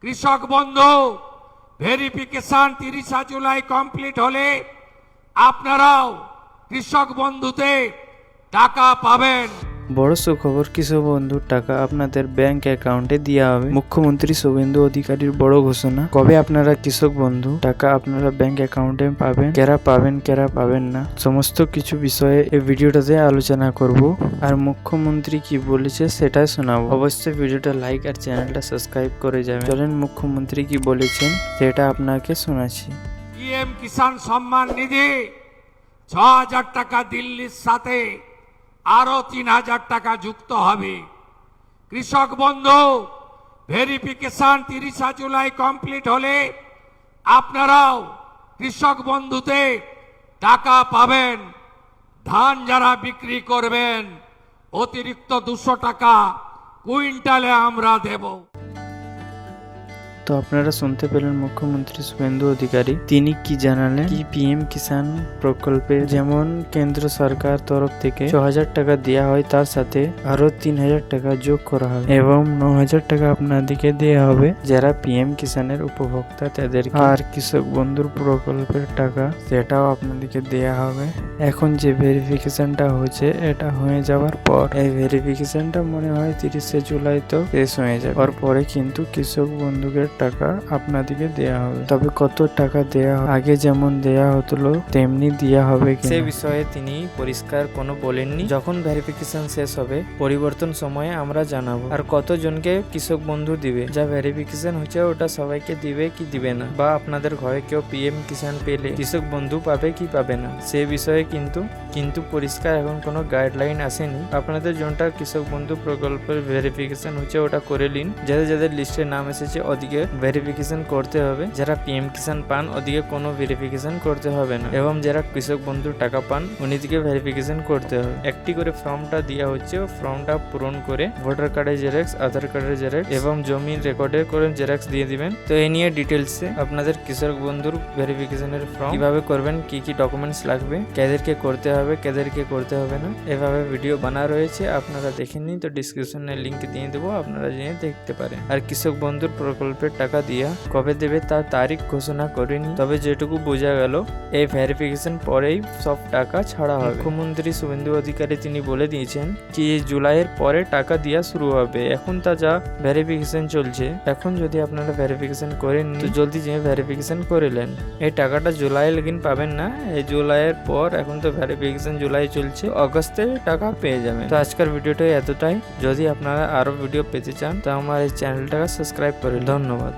কৃষক বন্ধু verification 30 July complete হলে আপনারাও কৃষক বন্ধুতে টাকা পাবেন। বড় সুখবর, কৃষক বন্ধুর টাকা আপনাদের ব্যাংক অ্যাকাউন্টে দেওয়া হবে। মুখ্যমন্ত্রী শুভেন্দু অধিকারীর বড় ঘোষণা। কবে আপনারা কৃষক বন্ধু টাকা আপনারা ব্যাংক অ্যাকাউন্টে পাবেন, কেরা পাবেন না, সমস্ত কিছু বিষয়ে এই ভিডিওটাতে আলোচনা করব। আর মুখ্যমন্ত্রী কি বলেছে সেটাই শোনাবো। অবশ্যই ভিডিওটা লাইক আর চ্যানেলটা সাবস্ক্রাইব করে যাবেন। চলেন মুখ্যমন্ত্রী কি বলেছেন সেটা আপনাকে শোনাচ্ছি। পিএম কিষাণ সম্মান নিধি ৬,০০০ টাকা দিল্লির সাথে আরো ৩,০০০ টাকা যুক্ত হবে। কৃষক বন্ধু ভেরিফিকেশন 30 জুলাই কমপ্লিট হলে আপনারাও কৃষক বন্ধুতে টাকা পাবেন। ধান যারা বিক্রি করবেন অতিরিক্ত 200 টাকা কুইন্টালে আমরা দেব। তো আপনারা শুনতে পেলেন মুখ্যমন্ত্রী শুভেন্দু অধিকারী তিনি কি জানালেন। কি পিএম কিষাণ প্রকল্পে যেমন কেন্দ্র সরকার তরফ থেকে ৬,০০০ টাকা দেওয়া হয়, তার সাথে আরো ৩,০০০ টাকা যোগ করা হবে এবং ৯,০০০ টাকা আপনাদেরকে দেওয়া হবে যারা পিএম কিষাণের উপভোক্তা তাদের। আর কৃষক বন্ধুর প্রকল্পের টাকা সেটাও আপনাদেরকে দেওয়া হবে। এখন যে ভেরিফিকেশনটা হচ্ছে এটা হয়ে যাওয়ার পর এই ভেরিফিকেশনটা মনে হয় 30 জুলাই তো শেষ হয়ে যাবে। পরে কিন্তু কৃষক বন্ধুকে টাকা আপনাদেরকে দেয়া হবে। তবে কত টাকা দেয়া হবে, আগে যেমন দেয়া হতো তেমনি দেয়া হবে সে বিষয়ে তিনি পরিষ্কার কোনো বলেননি। যখন ভেরিফিকেশন শেষ হবে পরিবর্তন সময়ে আমরা জানাবো। আর কতজনকে কৃষক বন্ধু দিবে, যা ভেরিফিকেশন হচ্ছে ওটা সবাইকে দিবে কি দিবে না, বা আপনাদের ঘরে কেউ পিএম কিষাণ পেলে কৃষক বন্ধু পাবে কি পাবে না সে বিষয়ে কিন্তু পরিষ্কার এখন কোনো গাইডলাইন আসেনি। আপনাদের জনটা কৃষক বন্ধু প্রকল্পের ভেরিফিকেশন হচ্ছে ওটা করে নিন। যাদের লিস্টে নাম এসেছে ওদিকে ভেরিফিকেশন করতে হবে। যারা পিএম কিষাণ পান ওদিকে কোনো ভেরিফিকেশন করতে হবে না, এবং যারা কৃষক বন্ধুর টাকা পান উনিদিকে ভেরিফিকেশন করতে হবে। একটি করে ফর্মটা দেওয়া হচ্ছে, ও ফর্মটা পূরণ করে ভোটার কার্ডের জেরক্স, আধার কার্ডের জেরক্স এবং জমির রেকর্ডের করে জেরক্স দিয়ে দিবেন। তো এই নিয়ে ডিটেলসে আপনাদের কৃষক বন্ধুর ভেরিফিকেশনের ফর্ম কিভাবে করবেন, কি কি ডকুমেন্টস লাগবে, কাদেরকে করতে হবে কাদেরকে করতে হবে না, এভাবে ভিডিও বানা রয়েছে। আপনারা দেখে নিন, তো ডিসক্রিপশনে লিঙ্ক দিয়ে দেবো, আপনারা জেনে দেখতে পারেন। আর কৃষক বন্ধুর প্রকল্পের টাকা দিয়া কবে দেবে তার তারিখ ঘোষণা করেনি, তবে যেটুকু বোঝা গেল এই ভেরিফিকেশন পরেই সব টাকা ছাড়া হবে। মুখ্যমন্ত্রী শুভেন্দু অধিকারী তিনি বলে দিয়েছেন কি জুলাইয়ের পরে টাকা দিয়া শুরু হবে। এখন তা যা ভেরিফিকেশন চলছে, এখন যদি আপনারা ভেরিফিকেশন করেন তো জলদি যে ভেরিফিকেশন করিলেন এই টাকাটা জুলাই লেগিন পাবেন না। এই জুলাইয়ের পর এখন তো ভেরিফিকেশন জুলাই চলছে, অগস্টে টাকা পেয়ে যাবেন। তো আজকের ভিডিওটা এতটাই। যদি আপনারা আরো ভিডিও পেতে চান তো আমার এই চ্যানেলটাকে সাবস্ক্রাইব করুন। ধন্যবাদ।